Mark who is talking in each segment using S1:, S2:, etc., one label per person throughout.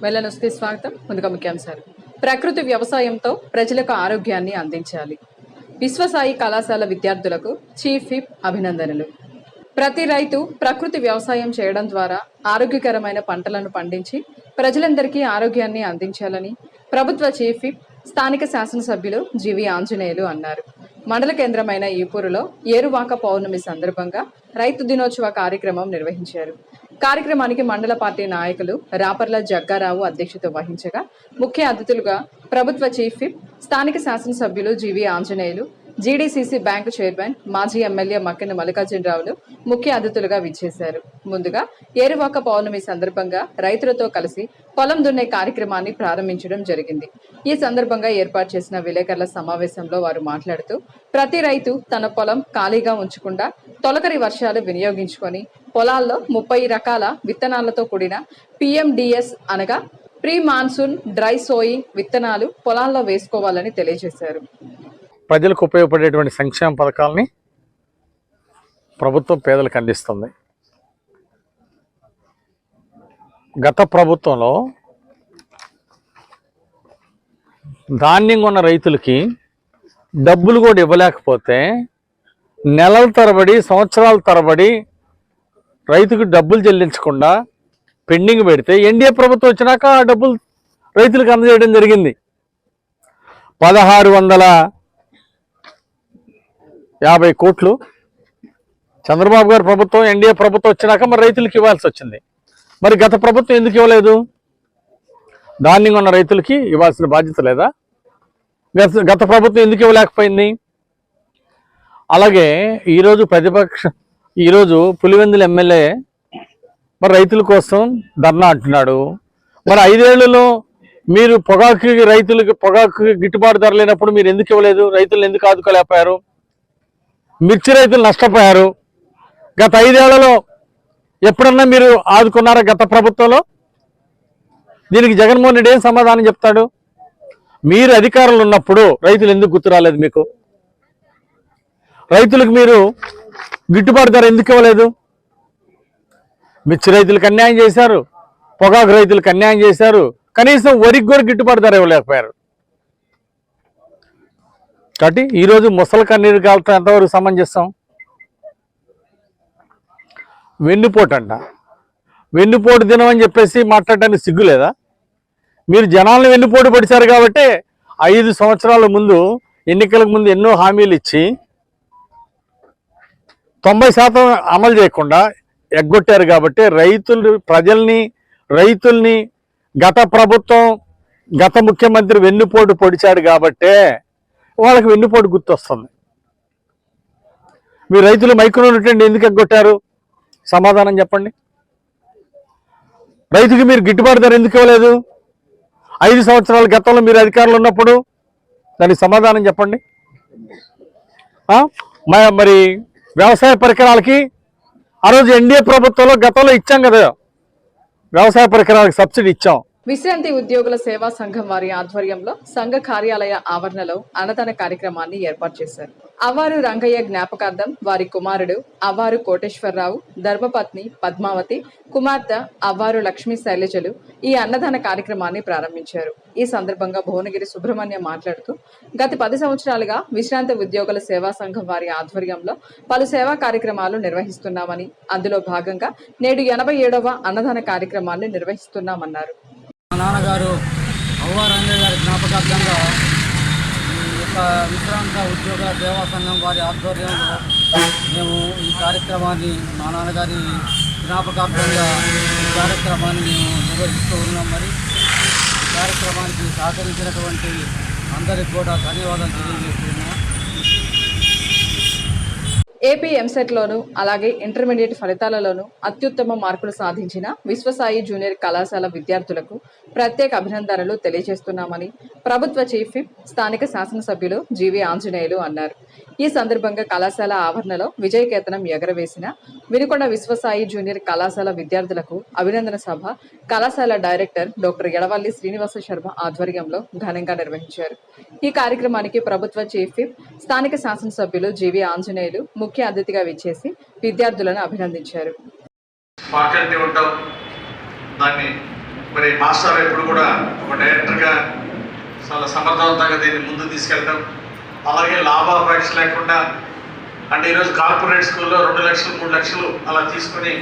S1: వెల్లనొస్తే స్వాగతం. ముందుగా ముఖ్యాంశాలు. ప్రకృతి వ్యవసాయంతో ప్రజలకు ఆరోగ్యాన్ని అందించాలి. విశ్వసాయి కళాశాల విద్యార్థులకు చీఫ్ విప్ అభినందనలు. ప్రతి రైతు ప్రకృతి వ్యవసాయం చేయడం ద్వారా ఆరోగ్యకరమైన పంటలను పండించి ప్రజలందరికీ ఆరోగ్యాన్ని అందించాలని ప్రభుత్వ చీఫ్ విప్ స్థానిక శాసనసభ్యులు జీవి ఆంజనేయులు అన్నారు. మండల కేంద్రమైన ఈపూరులో ఏరువాక పౌర్ణమి సందర్భంగా రైతు దినోత్సవ కార్యక్రమం నిర్వహించారు. కార్యక్రమానికి మండల పార్టీ నాయకులు రాపర్ల జగ్గారావు అధ్యక్షత వహించగా ముఖ్య అతిథులుగా ప్రభుత్వ చీఫ్ విప్ స్థానిక శాసనసభ్యులు జీవి ఆంజనేయులు, జీడీసీసీ బ్యాంకు చైర్మన్ మాజీ ఎమ్మెల్యే మక్కెన మల్లికార్జునరావులు ముఖ్య అతిథులుగా విచ్చేశారు. ముందుగా ఏరువాక పౌర్ణమి సందర్భంగా రైతులతో కలిసి పొలం దున్నే కార్యక్రమాన్ని ప్రారంభించడం జరిగింది. ఈ సందర్భంగా ఏర్పాటు చేసిన విలేకరుల సమావేశంలో వారు మాట్లాడుతూ ప్రతి రైతు తన పొలం ఖాళీగా ఉంచకుండా తొలకరి వర్షాలు వినియోగించుకొని పొలాల్లో 30 రకాల విత్తనాలతో కూడిన PMDS అనగా ప్రీ మాన్సూన్ డ్రై సోయింగ్ విత్తనాలు పొలాల్లో వేసుకోవాలని తెలియజేశారు.
S2: ప్రజలకు ఉపయోగపడేటువంటి సంక్షేమ పథకాలని ప్రభుత్వం పేదలకు అందిస్తుంది. గత ప్రభుత్వంలో ధాన్యం కొన్న రైతులకి డబ్బులు కూడా ఇవ్వలేకపోతే నెలల తరబడి సంవత్సరాల తరబడి రైతుకు డబ్బులు చెల్లించకుండా పెండింగ్ పెడితే ఎన్డీఏ ప్రభుత్వం వచ్చినాక ఆ డబ్బులు రైతులకు అందజేయడం జరిగింది. 1650 కోట్లు చంద్రబాబు గారి ప్రభుత్వం ఎన్డీఏ ప్రభుత్వం వచ్చినాక మరి రైతులకు ఇవ్వాల్సి వచ్చింది. మరి గత ప్రభుత్వం ఎందుకు ఇవ్వలేదు? ధాన్యం ఉన్న రైతులకి ఇవ్వాల్సిన బాధ్యత లేదా? గత ప్రభుత్వం ఎందుకు ఇవ్వలేకపోయింది? అలాగే ఈరోజు పులివెందుల ఎమ్మెల్యే మరి రైతుల కోసం ధర్నా అంటున్నాడు. మరి 5 ఏళ్లలో మీరు పొగాకు గిట్టుబాటు ధర లేనప్పుడు మీరు ఎందుకు ఇవ్వలేదు? రైతులను ఎందుకు ఆదుకోలేకపోయారు? మిర్చి రైతులు నష్టపోయారు. గత 5 ఏళ్లలో ఎప్పుడన్నా మీరు ఆదుకున్నారా గత ప్రభుత్వంలో? దీనికి జగన్మోహన్ రెడ్డి ఏం సమాధానం చెప్తాడు? మీరు అధికారంలో ఉన్నప్పుడు రైతులు ఎందుకు గుర్తు రాలేదు మీకు? రైతులకు మీరు గిట్టుబాటు ధర ఎందుకు ఇవ్వలేదు? మిర్చి రైతులకు అన్యాయం చేశారు, పొగాకు రైతులకు అన్యాయం చేశారు, కనీసం వరికి కూడా గిట్టుబాటు ధర ఇవ్వలేకపోయారు. కాబట్టి ఈరోజు ముసలి కన్నీరు కాలుతో ఎంతవరకు సమంజసం? వెన్నుపోటు దినం అని చెప్పేసి మాట్లాడడానికి సిగ్గు లేదా? మీరు జనాలను వెన్నుపోటు పడిచారు కాబట్టి 5 సంవత్సరాల ముందు ఎన్నికలకు ముందు ఎన్నో హామీలు ఇచ్చి 90% అమలు చేయకుండా ఎగ్గొట్టారు కాబట్టి రైతుల్ని గత ప్రభుత్వం గత ముఖ్యమంత్రి వెన్నుపోటు పొడిచాడు కాబట్టే వాళ్ళకి వెన్నుపోటు గుర్తొస్తుంది. మీరు రైతులు మైకులో ఉన్నటువంటి ఎందుకు ఎగ్గొట్టారు? సమాధానం చెప్పండి. రైతుకి మీరు గిట్టుబాటు ధర ఎందుకు ఇవ్వలేదు? 5 సంవత్సరాల గతంలో మీరు అధికారంలో ఉన్నప్పుడు దానికి సమాధానం చెప్పండి. మరి వ్యవసాయ పరికరాలకి ఆ రోజు ఎన్డీఏ ప్రభుత్వంలో గతంలో ఇచ్చాం కదా, వ్యవసాయ పరికరాలకు సబ్సిడీ ఇచ్చాం.
S1: విశ్రాంతి ఉద్యోగుల సేవా సంఘం వారి ఆధ్వర్యంలో సంఘ కార్యాలయ ఆవరణలో అన్నదాన కార్యక్రమాన్ని ఏర్పాటు చేశారు. అవ్వారు రంగయ్య జ్ఞాపకార్థం వారి కుమారుడు అవ్వారు కోటేశ్వరరావు, ధర్మపత్ని పద్మావతి, కుమార్తె అవ్వారు లక్ష్మీ శైలజలు ఈ అన్నదాన కార్యక్రమాన్ని ప్రారంభించారు. ఈ సందర్భంగా భువనగిరి సుబ్రహ్మణ్యం మాట్లాడుతూ గత 10 సంవత్సరాలుగా విశ్రాంతి ఉద్యోగుల సేవా సంఘం వారి ఆధ్వర్యంలో పలు సేవా కార్యక్రమాలు నిర్వహిస్తున్నామని, అందులో భాగంగా నేడు 87వ అన్నదాన కార్యక్రమాన్ని నిర్వహిస్తున్నామన్నారు.
S3: మా నాన్నగారు అవ్వారు రంగయ్య గారి జ్ఞాపకార్థంగా విశ్రాంత ఉద్యోగ సేవా సంఘం వారి ఆధ్వర్యంలో మేము ఈ కార్యక్రమాన్ని మా నాన్నగారి జ్ఞాపకార్థంగా ఈ కార్యక్రమాన్ని మేము నిర్వహిస్తూ ఉన్నాం. మరి ఈ కార్యక్రమానికి సహకరించినటువంటి అందరికీ కూడా ధన్యవాదాలు తెలియజేస్తున్నాం.
S1: ఏపీ ఎంసెట్లోను అలాగే ఇంటర్మీడియట్ ఫలితాలలోనూ అత్యుత్తమ మార్కులు సాధించిన విశ్వసాయి జూనియర్ కళాశాల విద్యార్థులకు ప్రత్యేక అభినందనలు తెలియజేస్తున్నామని ప్రభుత్వ చీఫ్ విప్ స్థానిక శాసనసభ్యులు జీవి ఆంజనేయులు అన్నారు. ఈ సందర్భంగా కళాశాల ఆవరణలో విజయకేతనం ఎగరవేసిన వినుకొండ విశ్వసాయి జూనియర్ కళాశాల విద్యార్థులకు అభినందన సభ కళాశాల డైరెక్టర్ డాక్టర్ ఎడవల్లి శ్రీనివాస శర్మ ఆధ్వర్యంలో ఘనంగా నిర్వహించారు. ఈ కార్యక్రమానికి ప్రభుత్వ చీఫ్ విప్ స్థానిక శాసనసభ్యులు జీవి ఆంజనేయులు ముఖ్య అతిథిగా విచ్చేసి విద్యార్థులను అభినందించారు.
S4: మరి మాస్టర్ ఎప్పుడు కూడా ఒక డైరెక్టర్గా చాలా సమర్థవంతంగా దీన్ని ముందుకు తీసుకెళ్ళడం, అలాగే లాభాపేక్ష లేకుండా అంటే ఈరోజు కార్పొరేట్ స్కూల్లో 2 లక్షలు 3 లక్షలు అలా తీసుకొని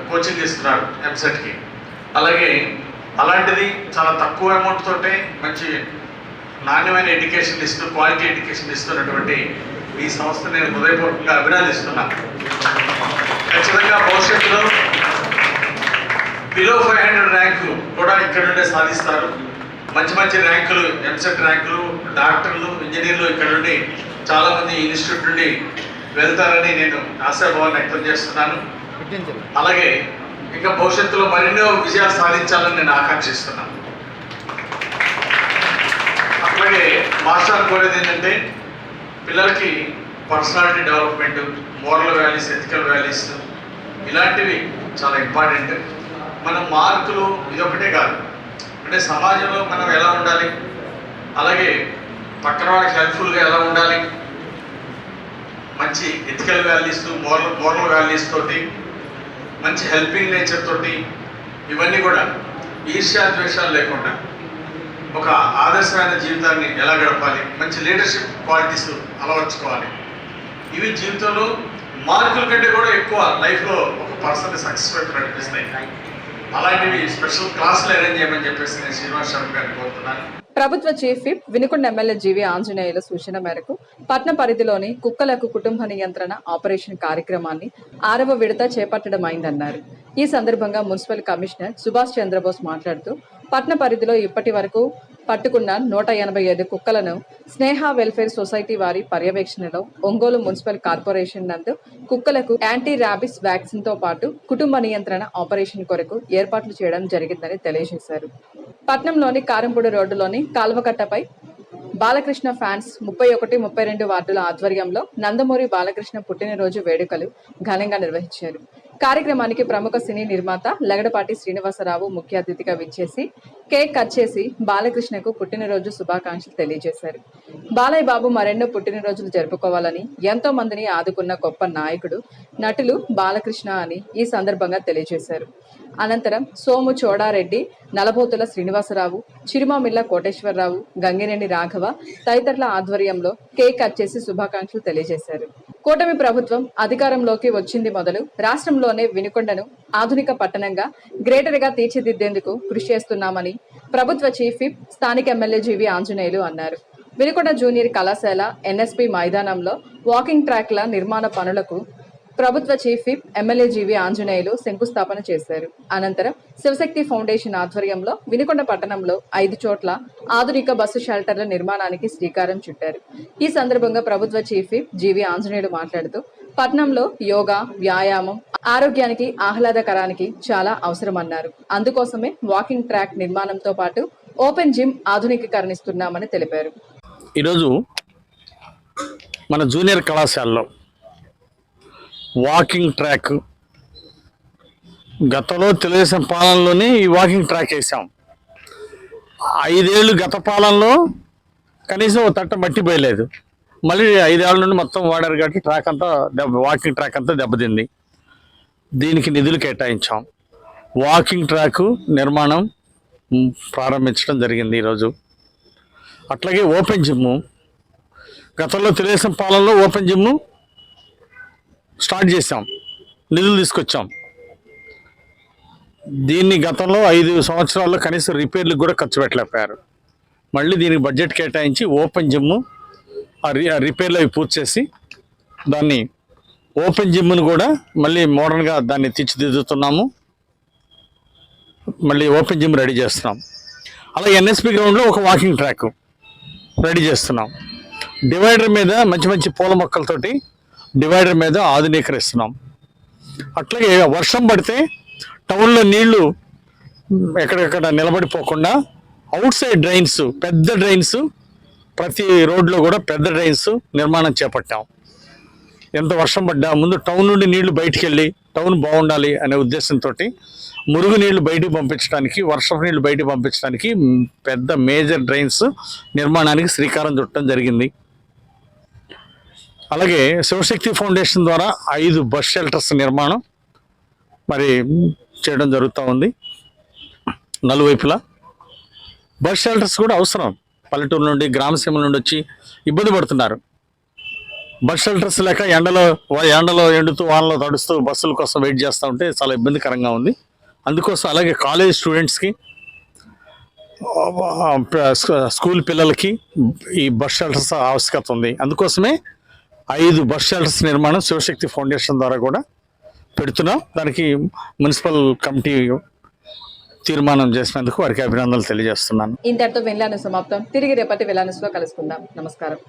S4: కోచింగ్ ఇస్తున్నారు ఎంసెట్కి. అలాగే అలాంటిది చాలా తక్కువ అమౌంట్ తోటే మంచి నాణ్యమైన ఎడ్యుకేషన్ ఇస్తూ క్వాలిటీ ఎడ్యుకేషన్ ఇస్తున్నటువంటి ఈ సంస్థ నేను హృదయపూర్వకంగా అభినందిస్తున్నాను. ఖచ్చితంగా భవిష్యత్తులో బిలో 500 ర్యాంకు కూడా ఇక్కడ నుండే సాధిస్తారు. మంచి మంచి ర్యాంకులు, ఎంసెట్ ర్యాంకులు, డాక్టర్లు, ఇంజనీర్లు ఇక్కడ నుండి చాలామంది ఇన్స్టిట్యూట్ నుండి వెళ్తారని నేను ఆశాభావాన్ని వ్యక్తం చేస్తున్నాను. అలాగే ఇంకా భవిష్యత్తులో మరెన్నో విజయాలు సాధించాలని నేను ఆకాంక్షిస్తున్నాను. అట్లాగే మాస్టర్ కోరేది ఏంటంటే పిల్లలకి personality development, moral values, ethical values ఇలాంటివి చాలా ఇంపార్టెంట్. మన మార్కులు ఇదొకటే కాదు, అంటే సమాజంలో మనం ఎలా ఉండాలి, అలాగే పక్కన వాళ్ళకి హెల్ప్ఫుల్గా ఎలా ఉండాలి, మంచి ఎథికల్ వాల్యూస్, మోరల్ వాల్యూస్ తోటి, మంచి హెల్పింగ్ నేచర్ తోటి, ఇవన్నీ కూడా ఈర్ష్యాద్వేషాలు లేకుండా ఒక ఆదర్శమైన జీవితాన్ని ఎలా గడపాలి, మంచి లీడర్షిప్ క్వాలిటీస్ అలవర్చుకోవాలి. ఇవి జీవితంలో మార్కుల కంటే కూడా ఎక్కువ లైఫ్లో ఒక పర్సన్ సక్సెస్ వైపు నడిపిస్తాయి. అలాంటివి స్పెషల్ క్లాసులు అరేంజ్ చేయమని చెప్పేసి నేను శ్రీనివాస్ శర్మ గారిని కోరుతున్నాను.
S1: ప్రభుత్వ చీఫ్ విప్ వినుకొండ ఎమ్మెల్యే జీవి ఆంజనేయుల సూచన మేరకు పట్న పరిధిలోని కుక్కలకు కుటుంబ నియంత్రణ ఆపరేషన్ కార్యక్రమాన్ని 6వ విడత చేపట్టడమైందన్నారు. ఈ సందర్భంగా మున్సిపల్ కమిషనర్ సుభాష్ చంద్రబోస్ మాట్లాడుతూ పట్న పరిధిలో ఇప్పటి వరకు పట్టుకున్న 185 కుక్కలను స్నేహ వెల్ఫేర్ సొసైటీ వారి పర్యవేక్షణలో ఒంగోలు మున్సిపల్ కార్పొరేషన్ నందు కుక్కలకు యాంటీ ర్యాబిస్ వ్యాక్సిన్ తో పాటు కుటుంబ నియంత్రణ ఆపరేషన్ కొరకు ఏర్పాట్లు చేయడం జరిగిందని తెలియజేశారు. పట్నంలోని కారంపూడి రోడ్డులోని కాల్వకట్టపై బాలకృష్ణ ఫ్యాన్స్ 31, 32 వార్డుల ఆధ్వర్యంలో నందమూరి బాలకృష్ణ పుట్టినరోజు వేడుకలు ఘనంగా నిర్వహించారు. కార్యక్రమానికి ప్రముఖ సినీ నిర్మాత లగడపాటి శ్రీనివాసరావు ముఖ్య అతిథిగా విచ్చేసి కేక్ కట్ చేసి బాలకృష్ణకు పుట్టినరోజు శుభాకాంక్షలు తెలియజేశారు. బాలయ్య బాబు మరెన్నో పుట్టినరోజులు జరుపుకోవాలని, ఎంతో మందిని ఆదుకున్న గొప్ప నాయకుడు, నటులు బాలకృష్ణ అని ఈ సందర్భంగా తెలియజేశారు. అనంతరం సోము చోడారెడ్డి, నలబోతుల శ్రీనివాసరావు, చిరుమామిళ్ళ కోటేశ్వరరావు, గంగినేని రాఘవ తదితరుల ఆధ్వర్యంలో కేక్ కట్ చేసి శుభాకాంక్షలు తెలియజేశారు. కూటమి ప్రభుత్వం అధికారంలోకి వచ్చింది మొదలు రాష్ట్రంలోనే వినుకొండను ఆధునిక పట్టణంగా గ్రేటర్ గా తీర్చిదిద్దేందుకు కృషి చేస్తున్నామని ప్రభుత్వ చీఫ్ విప్ స్థానిక ఎమ్మెల్యే జీవి ఆంజనేయులు అన్నారు. వినుకొండ జూనియర్ కళాశాల ఎన్ఎస్పి మైదానంలో వాకింగ్ ట్రాక్ల నిర్మాణ పనులకు ప్రభుత్వ చీఫ్ విప్ ఎమ్మెల్యే జీవి ఆంజనేయులు శంకుస్థాపన చేశారు. అనంతరం శివశక్తి ఫౌండేషన్ ఆధ్వర్యంలో వినుకొండ పట్టణంలో 5 చోట్ల ఆధునిక బస్సు షెల్టర్ల నిర్మాణానికి శ్రీకారం చుట్టారు. ఈ సందర్భంగా ప్రభుత్వ చీఫ్ విప్ జీవి ఆంజనేయులు మాట్లాడుతూ పట్టణంలో యోగా, వ్యాయామం ఆరోగ్యానికి, ఆహ్లాదకరానికి చాలా అవసరమన్నారు. అందుకోసమే వాకింగ్ ట్రాక్ నిర్మాణంతో పాటు ఓపెన్ జిమ్ ఆధునికీకరణిస్తున్నామని తెలిపారు.
S2: ఈరోజు మన జూనియర్ కళాశాలలో వాకింగ్ ట్రాక్ గతంలో తెలుగుదేశం పాలనలోనే ఈ వాకింగ్ ట్రాక్ వేసాం. 5 ఏళ్ళు గత పాలనలో కనీసం ఓ తట్ట మట్టి పోయలేదు. మళ్ళీ 5 ఏళ్ళ నుండి మొత్తం వాడారు కాబట్టి ట్రాక్ అంతా వాకింగ్ ట్రాక్ అంతా దెబ్బతింది. దీనికి నిధులు కేటాయించాం. వాకింగ్ ట్రాక్ నిర్మాణం ప్రారంభించడం జరిగింది ఈరోజు. అట్లాగే ఓపెన్ జిమ్, గతంలో తెలుగుదేశం పాలనలో ఓపెన్ జిమ్ స్టార్ట్ చేసాం, నిధులు తీసుకొచ్చాం. దీన్ని గతంలో 5 సంవత్సరాల్లో కనీసం రిపేర్లకు కూడా ఖర్చు పెట్టలేకపోయారు. మళ్ళీ దీనికి బడ్జెట్ కేటాయించి ఓపెన్ జిమ్ రిపేర్లు అవి పూర్తి చేసి దాన్ని ఓపెన్ జిమ్ను కూడా మళ్ళీ మోడర్న్గా దాన్ని తీర్చిదిద్దుతున్నాము. మళ్ళీ ఓపెన్ జిమ్ రెడీ చేస్తున్నాం. అలాగే ఎన్ఎస్పి గ్రౌండ్లో ఒక వాకింగ్ ట్రాక్ రెడీ చేస్తున్నాం. డివైడర్ మీద మంచి మంచి పూల మొక్కలతోటి డివైడర్ మీద ఆధునీకరిస్తున్నాం. అట్లాగే వర్షం పడితే టౌన్లో నీళ్లు ఎక్కడెక్కడ నిలబడిపోకుండా అవుట్ సైడ్ డ్రైన్స్, పెద్ద డ్రైన్స్, ప్రతి రోడ్లో కూడా పెద్ద డ్రైన్స్ నిర్మాణం చేపట్టాం. ఎంత వర్షం పడ్డా ముందు టౌన్ నుండి నీళ్లు బయటికి వెళ్ళి టౌన్ బాగుండాలి అనే ఉద్దేశంతో మురుగు నీళ్లు బయటికి పంపించడానికి, వర్షపు నీళ్లు బయటికి పంపించడానికి పెద్ద మేజర్ డ్రైన్స్ నిర్మాణానికి శ్రీకారం చుట్టడం జరిగింది. అలాగే శివశక్తి ఫౌండేషన్ ద్వారా 5 బస్ షెల్టర్స్ నిర్మాణం మరి చేయడం జరుగుతూ ఉంది. నలువైపులా. బస్ షెల్టర్స్ కూడా అవసరం. పల్లెటూరు నుండి గ్రామసీమల నుండి వచ్చి ఇబ్బంది పడుతున్నారు. బస్ షెల్టర్స్ లేక ఎండలో ఎండుతూ వానలో తడుస్తూ బస్సుల కోసం వెయిట్ చేస్తూ ఉంటే చాలా ఇబ్బందికరంగా ఉంది. అందుకోసం అలాగే కాలేజ్ స్టూడెంట్స్కి, స్కూల్ పిల్లలకి ఈ బస్ షెల్టర్స్ ఆవశ్యకత ఉంది. అందుకోసమే 5 బస్ షెల్టర్స్ నిర్మాణం శివశక్తి ఫౌండేషన్ ద్వారా కూడా పెడుతున్నాం. దానికి మున్సిపల్ కమిటీ తీర్మానం చేసినందుకు వారికి అభినందనలు తెలియజేస్తున్నాను.
S1: ఇంతటితో వెళ్లాను సమాప్తం. తిరిగి రేపటి వెళ్లానులో కలుసుకుందాం. నమస్కారం.